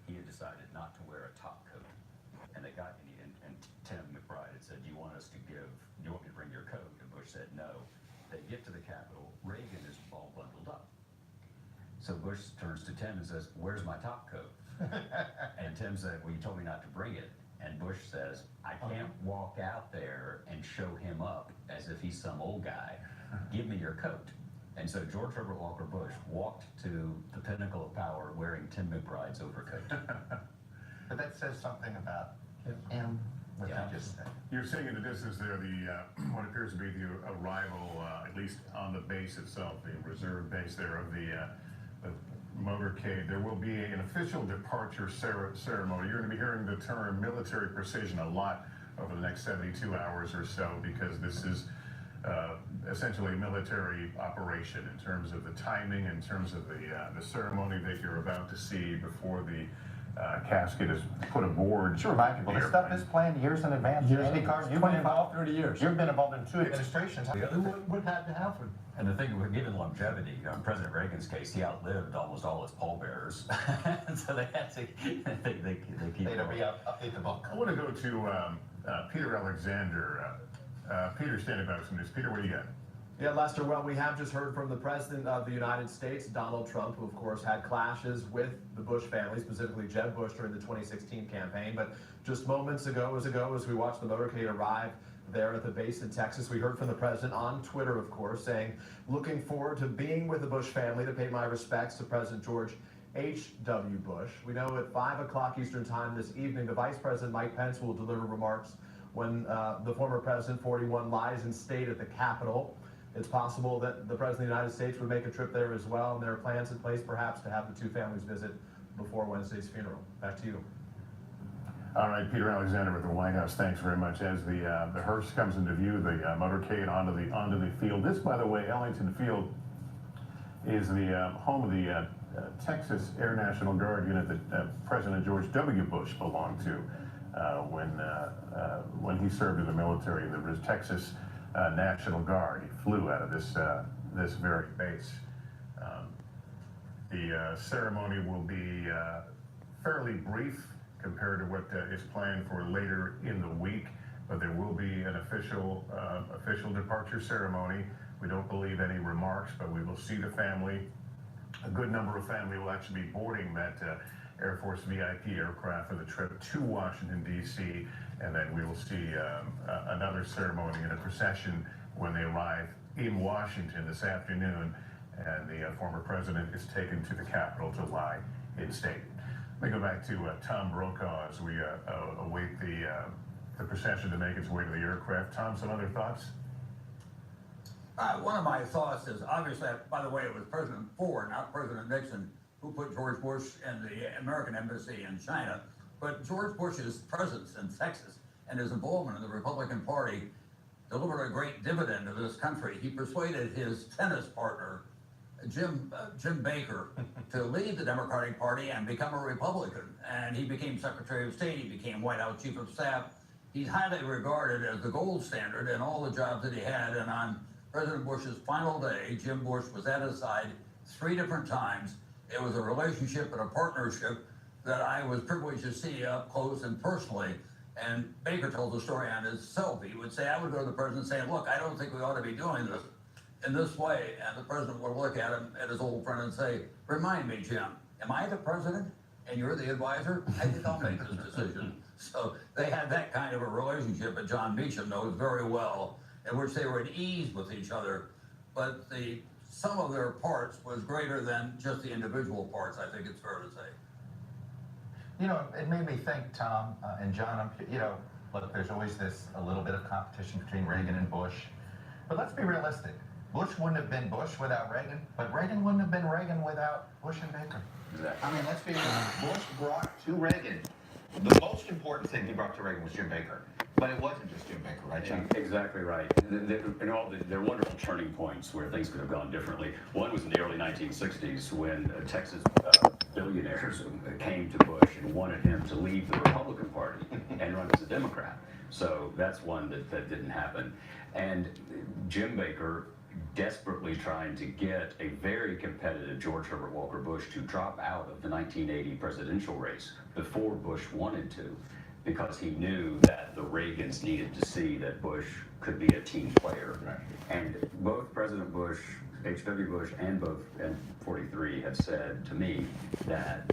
he had decided not to wear a top coat. And they got, and Tim McBride had said, do you want me to bring your coat? And Bush said, no. They get to the Capitol, Reagan is all bundled up. So Bush turns to Tim and says, where's my top coat? And Tim said, well, you told me not to bring it. And Bush says, I can't walk out there and show him up as if he's some old guy. Give me your coat. And so George Herbert Walker Bush walked to the pinnacle of power wearing Tim McBride's overcoat. But that says something about him, what you just said. You're seeing in the distance there what appears to be the arrival, at least on the base itself, the reserve base there of the motorcade. There will be an official departure ceremony. You're going to be hearing the term military precision a lot over the next 72 hours or so, because this is essentially a military operation in terms of the timing, in terms of the ceremony that you're about to see before the casket is put aboard. Just remind people, this stuff is planned years in advance. Andy Carson, you've been involved 30 years. You've been involved in 2 administrations. What had to happen? And the thing, given longevity, in President Reagan's case, he outlived almost all his pallbearers. So they had to, they keep They'd update the book. I want to go to Peter Alexander. Peter, standing by some news. Peter, what do you got? Yeah, Lester, well, we have just heard from the President of the United States, Donald Trump, who, of course, had clashes with the Bush family, specifically Jeb Bush, during the 2016 campaign. But just moments ago, as we watched the motorcade arrive there at the base in Texas, we heard from the President on Twitter, of course, saying, looking forward to being with the Bush family to pay my respects to President George H.W. Bush. We know at 5 o'clock Eastern Time this evening, the Vice President Mike Pence will deliver remarks when the former President 41 lies in state at the Capitol. It's possible that the President of the United States would make a trip there as well, and there are plans in place perhaps to have the two families visit before Wednesday's funeral. Back to you. All right, Peter Alexander with the White House. Thanks very much. As the hearse comes into view, the motorcade onto the field. This, by the way, Ellington Field is the home of the Texas Air National Guard unit that President George W. Bush belonged to when he served in the military. There was Texas National Guard. He flew out of this very base. The ceremony will be fairly brief compared to what is planned for later in the week, but there will be an official departure ceremony. We don't believe any remarks, but we will see the family. A good number of family will actually be boarding that Air Force VIP aircraft for the trip to Washington, D.C., and then we will see another ceremony and a procession when they arrive in Washington this afternoon, and the former president is taken to the Capitol to lie in state. Let me go back to Tom Brokaw as we await the procession to make its way to the aircraft. Tom, some other thoughts? One of my thoughts is, obviously, by the way, it was President Ford, not President Nixon, who put George Bush in the American embassy in China. But George Bush's presence in Texas and his involvement in the Republican Party delivered a great dividend to this country. He persuaded his tennis partner, Jim Baker, to leave the Democratic Party and become a Republican. And he became Secretary of State. He became White House Chief of Staff. He's highly regarded as the gold standard in all the jobs that he had. And on President Bush's final day, Jim Bush was at his side 3 different times. It was a relationship and a partnership that I was privileged to see up close and personally. And Baker told the story on himself. He would say, I would go to the president and say, look, I don't think we ought to be doing this in this way. And the president would look at him, at his old friend, and say, remind me, Jim, am I the president and you're the advisor? I think I'll make this decision. So they had that kind of a relationship that John Meacham knows very well, in which they were at ease with each other. But the sum of their parts was greater than just the individual parts, I think it's fair to say. You know, it made me think, Tom and John, you know, look, there's always a little bit of competition between Reagan and Bush. But let's be realistic. Bush wouldn't have been Bush without Reagan, but Reagan wouldn't have been Reagan without Bush and Baker. Exactly. I mean, let's be honest. Bush brought to Reagan, the most important thing he brought to Reagan was Jim Baker. But it wasn't just Jim Baker, right, John? Exactly right. There are wonderful turning points where things could have gone differently. One was in the early 1960s when Texas billionaires came to Bush and wanted him to leave the Republican Party and run as a Democrat. So that's one that didn't happen. And Jim Baker desperately trying to get a very competitive George Herbert Walker Bush to drop out of the 1980 presidential race before Bush wanted to, because he knew that the Reagans needed to see that Bush could be a team player. Right. And both President Bush, H.W. Bush, and 43 have said to me that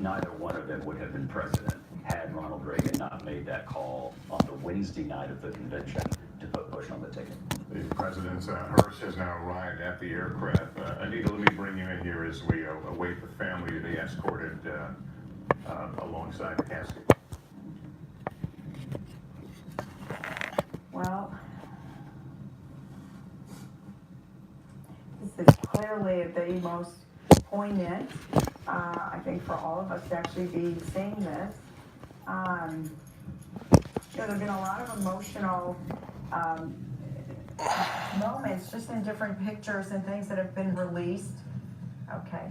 neither one of them would have been president had Ronald Reagan not made that call on the Wednesday night of the convention to put Bush on the ticket. The president's hearse has now arrived at the aircraft. Anita, let me bring you in here as we await the family to be escorted alongside the casket. Well, this is clearly the most poignant, I think, for all of us to actually be seeing this. There have been a lot of emotional moments just in different pictures and things that have been released. Okay.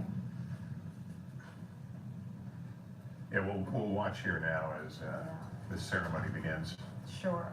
Yeah, we'll watch here now as this ceremony begins. Sure.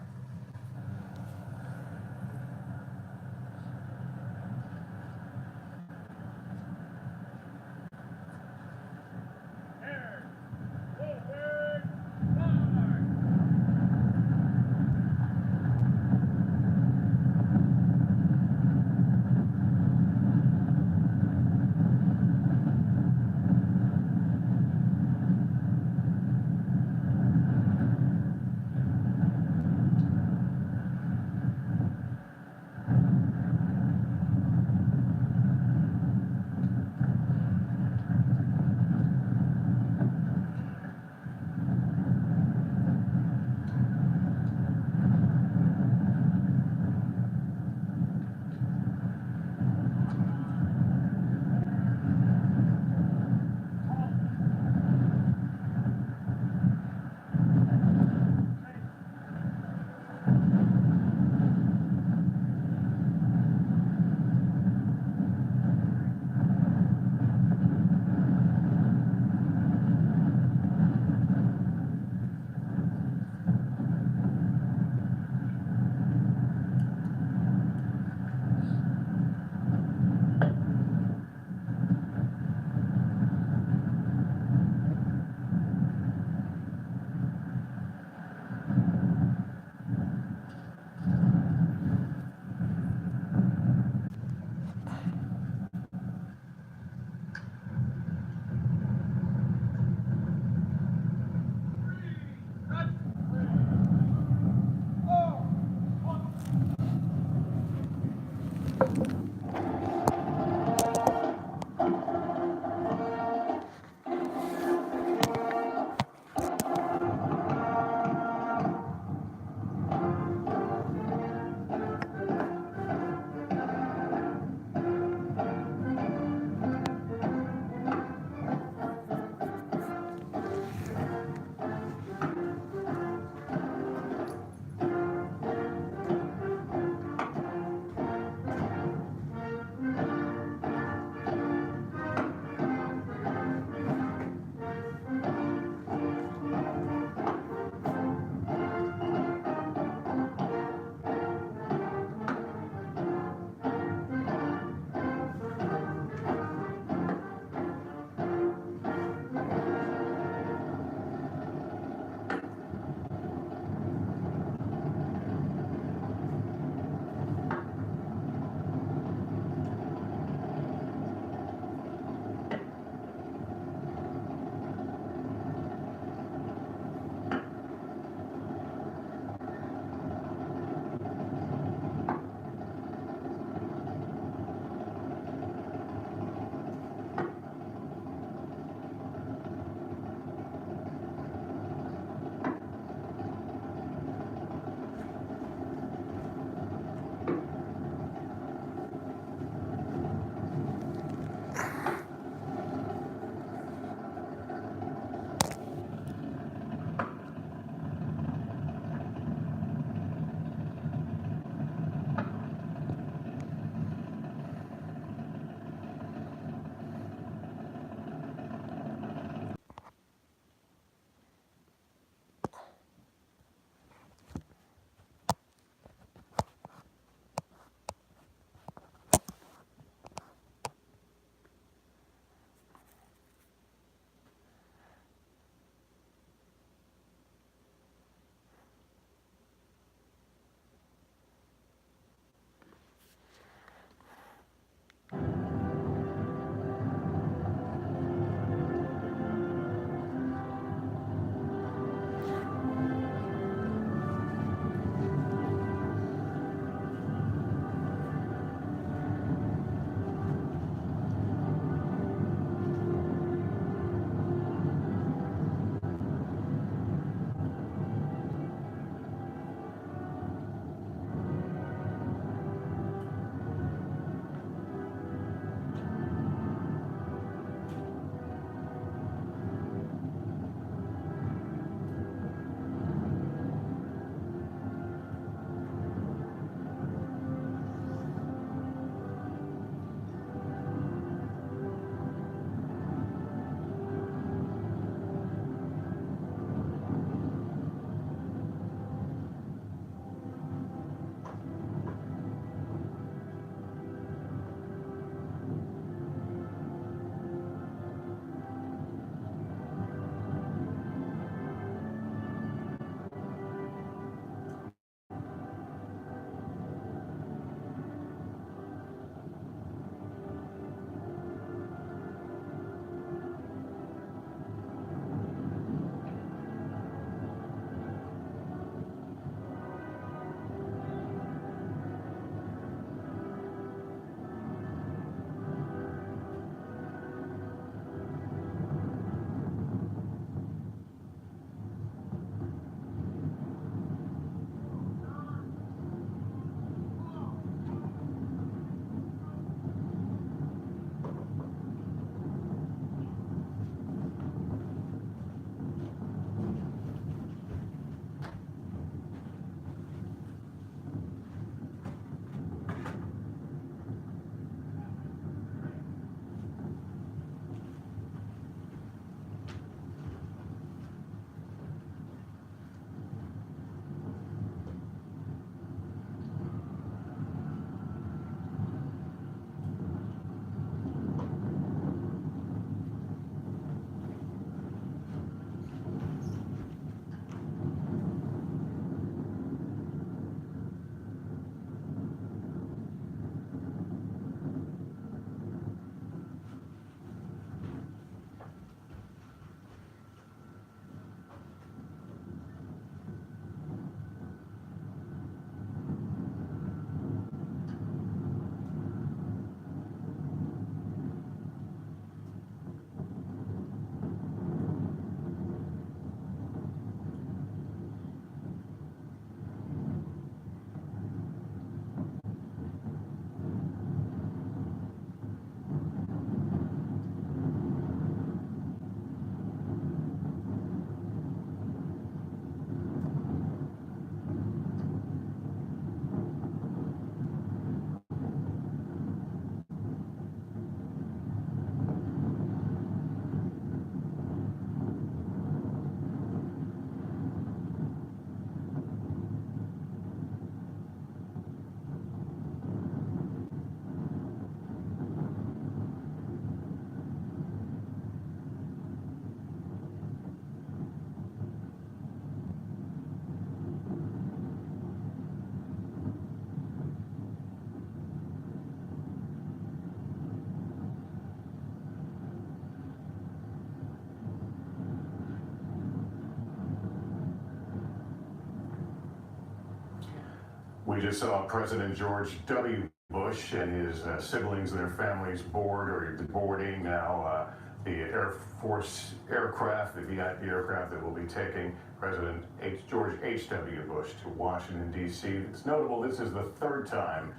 We just saw President George W. Bush and his siblings and their families board or boarding now the Air Force aircraft, the VIP aircraft that will be taking President George H.W. Bush to Washington, D.C. It's notable this is the third time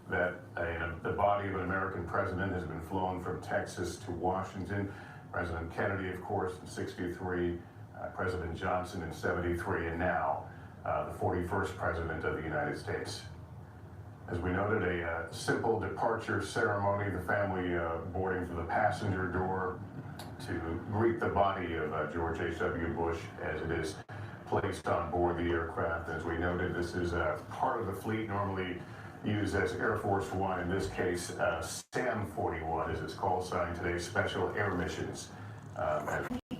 that the body of an American president has been flown from Texas to Washington. President Kennedy, of course, in '63, President Johnson in '73, and now the 41st President of the United States. As we noted, a simple departure ceremony, the family boarding through the passenger door to greet the body of George H.W. Bush as it is placed on board the aircraft. As we noted, this is part of the fleet normally used as Air Force One, in this case, SAM-41 as it's called sign today, Special Air Missions.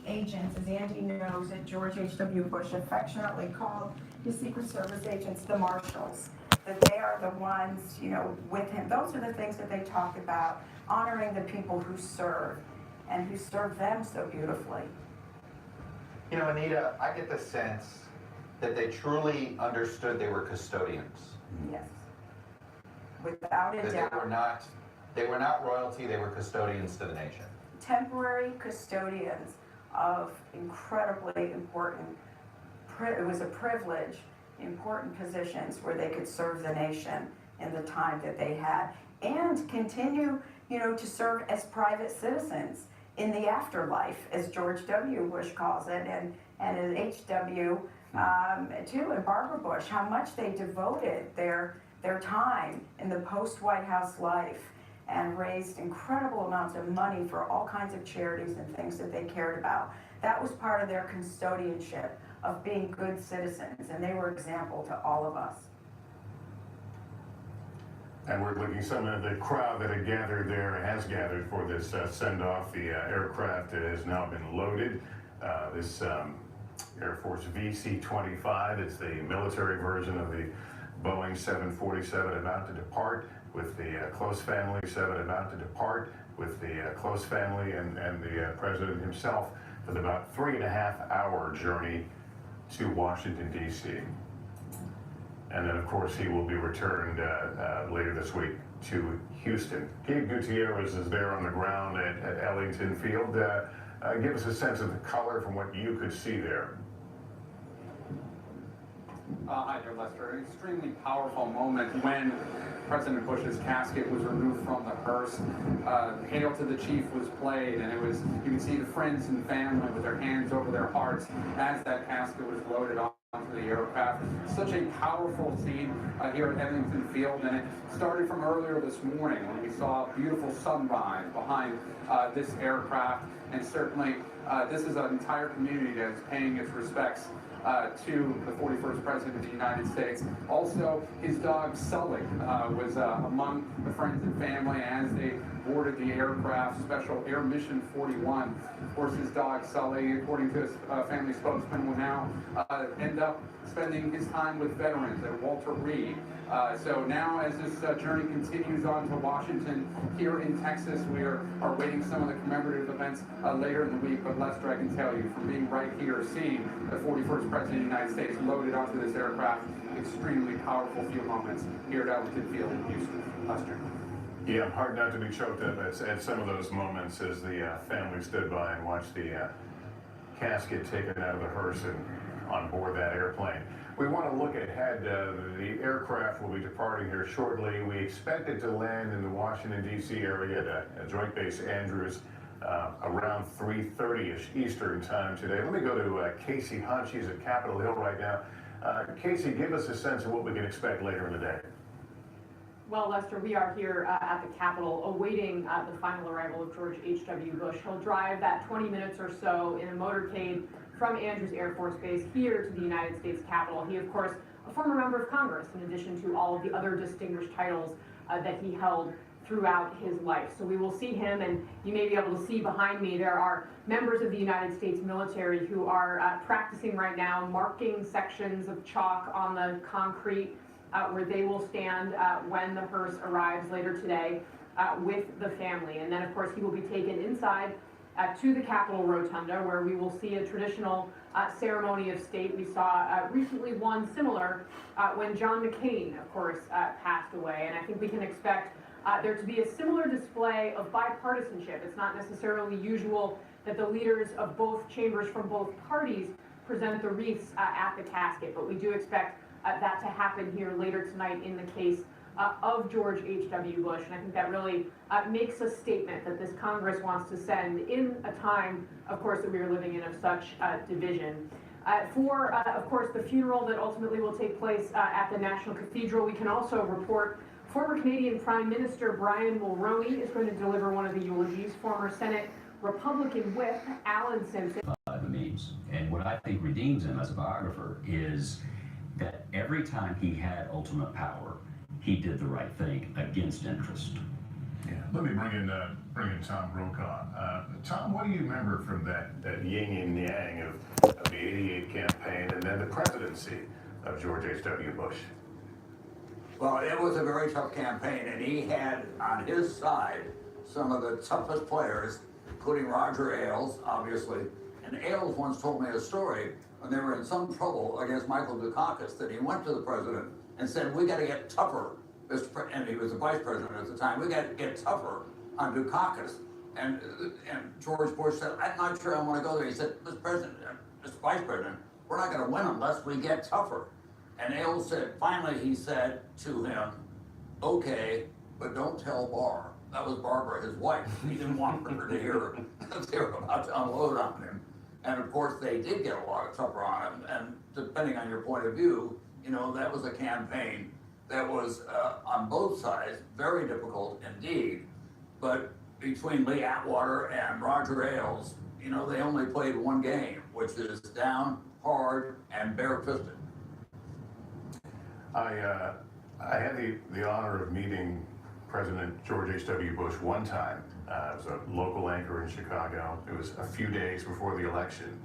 Agents, as Andy knows, that George H.W. Bush affectionately called his Secret Service agents the Marshals, that they are the ones, you know, with him. Those are the things that they talk about, honoring the people who serve and who serve them so beautifully. You know, Anita, I get the sense that they truly understood they were custodians. Yes. Without a That doubt. they were not royalty, they were custodians to the nation. Temporary custodians of incredibly important, it was a privilege, important positions where they could serve the nation in the time that they had and continue, you know, to serve as private citizens in the afterlife, as George W. Bush calls it, and as H.W. Too, and Barbara Bush, how much they devoted their time in the post-White House life and raised incredible amounts of money for all kinds of charities and things that they cared about. That was part of their custodianship of being good citizens, and they were example to all of us. And we're looking some of the crowd that had gathered there has gathered for this send-off. The aircraft has now been loaded. This Air Force VC-25, it's the military version of the Boeing 747 about to depart with the close family, 7 about to depart with the close family and the president himself for the about 3.5-hour journey to Washington, D.C. And then, of course, he will be returned later this week to Houston. Gabe Gutierrez is there on the ground at Ellington Field. Give us a sense of the color from what you could see there. Hi there, Lester. An extremely powerful moment when President Bush's casket was removed from the hearse. Hail to the Chief was played, and you can see the friends and family with their hands over their hearts as that casket was loaded onto the aircraft. Such a powerful scene here at Ellington Field, and it started from earlier this morning when we saw a beautiful sunrise behind this aircraft, and certainly this is an entire community that is paying its respects to the 41st President of the United States. Also, his dog Sully was among the friends and family as they boarded the aircraft, Special Air Mission 41. Of course, his dog Sully, according to his family spokesman, will now end up spending his time with veterans at Walter Reed. So now, as this journey continues on to Washington, here in Texas, we are awaiting some of the commemorative events later in the week. But Lester, I can tell you, from being right here, seeing the 41st President of the United States loaded onto this aircraft, extremely powerful few moments here at Ellington Field in Houston. Lester. Yeah, hard not to be choked up at some of those moments as the family stood by and watched the casket taken out of the hearse and on board that airplane. We want to look ahead. The aircraft will be departing here shortly. We expect it to land in the Washington, D.C. area at Joint Base Andrews around 3:30ish Eastern time today. Let me go to Casey Hunt. She's at Capitol Hill right now. Casey, give us a sense of what we can expect later in the day. Well, Lester, we are here at the Capitol awaiting the final arrival of George H.W. Bush. He'll drive that 20 minutes or so in a motorcade from Andrews Air Force Base here to the United States Capitol. He, of course, a former member of Congress, in addition to all of the other distinguished titles that he held throughout his life. So we will see him, and you may be able to see behind me, there are members of the United States military who are practicing right now, marking sections of chalk on the concrete where they will stand when the hearse arrives later today with the family. And then, of course, he will be taken inside to the Capitol Rotunda, where we will see a traditional ceremony of state. We saw recently one similar when John McCain, of course, passed away, and I think we can expect there to be a similar display of bipartisanship. It's not necessarily usual that the leaders of both chambers from both parties present the wreaths at the casket, but we do expect that to happen here later tonight in the case of George H.W. Bush. And I think that really makes a statement that this Congress wants to send in a time, of course, that we are living in of such division. Of course, the funeral that ultimately will take place at the National Cathedral, we can also report former Canadian Prime Minister Brian Mulroney is going to deliver one of the eulogies. Former Senate Republican Whip Alan Simpson. The memes. And what I think redeems him as a biographer is that every time he had ultimate power, he did the right thing against interest. Yeah. Let me bring in Tom Brokaw. Tom, what do you remember from that yin and yang of the '88 campaign and then the presidency of George H.W. Bush? Well, it was a very tough campaign, and he had on his side some of the toughest players, including Roger Ailes, obviously. And Ailes once told me a story when they were in some trouble against Michael Dukakis, that he went to the president and said, "We got to get tougher," and he was the vice president at the time. "We got to get tougher on Dukakis." And George Bush said, "I'm not sure I want to go there." He said, "Mr. President, Mr. Vice President, we're not going to win unless we get tougher." And Ailes said, finally he said to him, "Okay, but don't tell Barr." That was Barbara, his wife. He didn't want her to hear that they were about to unload on him. And of course, they did get a lot of tougher on him. And depending on your point of view, you know, that was a campaign that was, on both sides, very difficult indeed. But between Lee Atwater and Roger Ailes, you know, they only played one game, which is down, hard, and bare-fisted. I had the honor of meeting President George H.W. Bush one time. I was a local anchor in Chicago. It was a few days before the election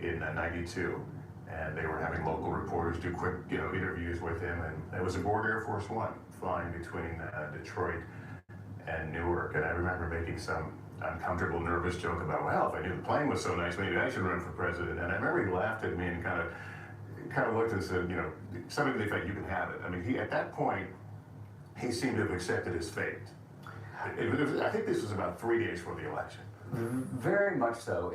in '92, and they were having local reporters do quick, interviews with him. And it was aboard Air Force One, flying between Detroit and Newark. And I remember making some uncomfortable, nervous joke about, well, if I knew the plane was so nice, maybe I should run for president. And I remember he laughed at me and kind of looked and said, something to the effect, "You can have it." I mean, at that point, he seemed to have accepted his fate. I think this was about 3 days before the election. Very much so.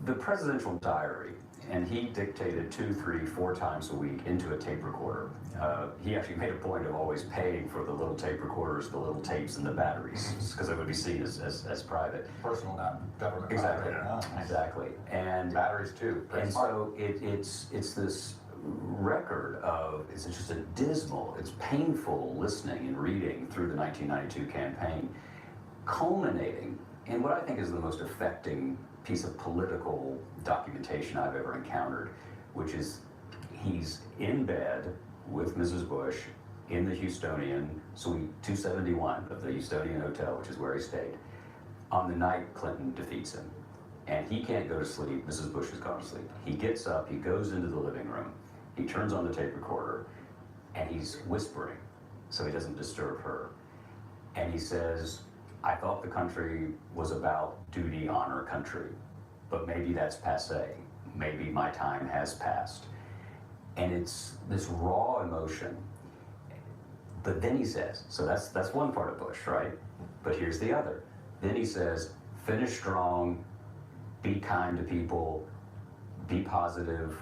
The presidential diary, and he dictated 2, 3, 4 times a week into a tape recorder. He actually made a point of always paying for the little tape recorders, the little tapes, and the batteries, because it would be seen as private. Personal, not government. Exactly. Property. Exactly. And Batteries too. And so it's this record of, it's just a dismal, it's painful listening and reading through the 1992 campaign, culminating in what I think is the most affecting piece of political documentation I've ever encountered, which is he's in bed with Mrs. Bush in the Houstonian, Suite 271 of the Houstonian Hotel, which is where he stayed, on the night Clinton defeats him. And he can't go to sleep. Mrs. Bush has gone to sleep. He gets up, he goes into the living room, he turns on the tape recorder, and he's whispering so he doesn't disturb her. And he says, "I thought the country was about duty, honor, country, but maybe that's passé. Maybe my time has passed." And it's this raw emotion. But then he says, so that's one part of Bush, right? But here's the other. Then he says, "Finish strong, be kind to people, be positive,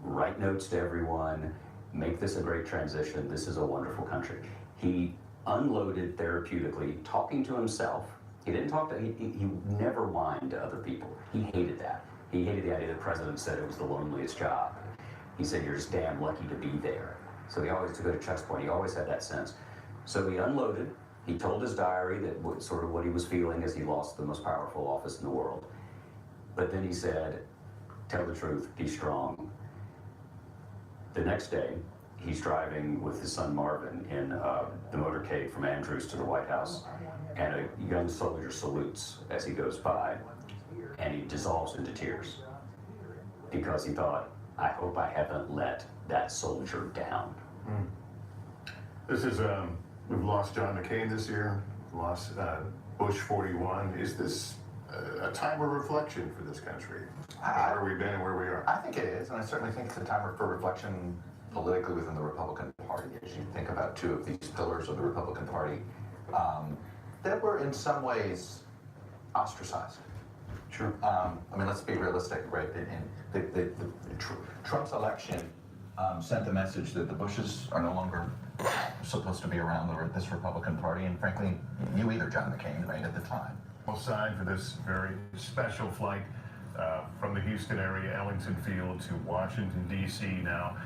write notes to everyone, make this a great transition. This is a wonderful country." He unloaded therapeutically, talking to himself. He didn't talk to, he never whined to other people. He hated that. He hated the idea that the president said it was the loneliest job. He said, "You're just damn lucky to be there." So he always, to go to Chuck's point, he always had that sense. So he unloaded. He told his diary that sort of what he was feeling as he lost the most powerful office in the world. But then he said, "Tell the truth, be strong." The next day, he's driving with his son Marvin in the motorcade from Andrews to the White House, and a young soldier salutes as he goes by, and he dissolves into tears because he thought, "I hope I haven't let that soldier down." This is, we've lost John McCain this year, lost Bush 41. Is this a time of reflection for this country, where we've been and where we are. I think it is, and I certainly think it's a time for reflection politically within the Republican Party, as you think about two of these pillars of the Republican Party that were in some ways ostracized. Sure. I mean, let's be realistic, right? Trump's election sent the message that the Bushes are no longer supposed to be around this Republican Party, and frankly, you either, John McCain, right, at the time. Signed for this very special flight from the Houston area, Ellington Field, to Washington, D.C. now.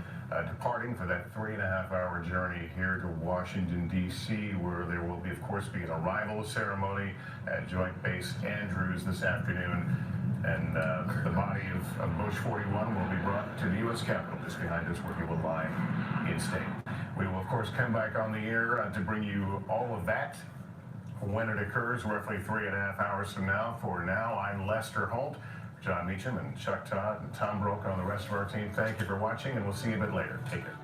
Departing for that 3.5-hour journey here to Washington, D.C., where there will, of course, be an arrival ceremony at Joint Base Andrews this afternoon. And the body of Bush 41 will be brought to the U.S. Capitol just behind us, where he will lie in state. We will, of course, come back on the air to bring you all of that when it occurs, roughly 3.5 hours from now. For now, I'm Lester Holt. John Meacham and Chuck Todd and Tom Brokaw and the rest of our team, thank you for watching, and we'll see you a bit later. Take care.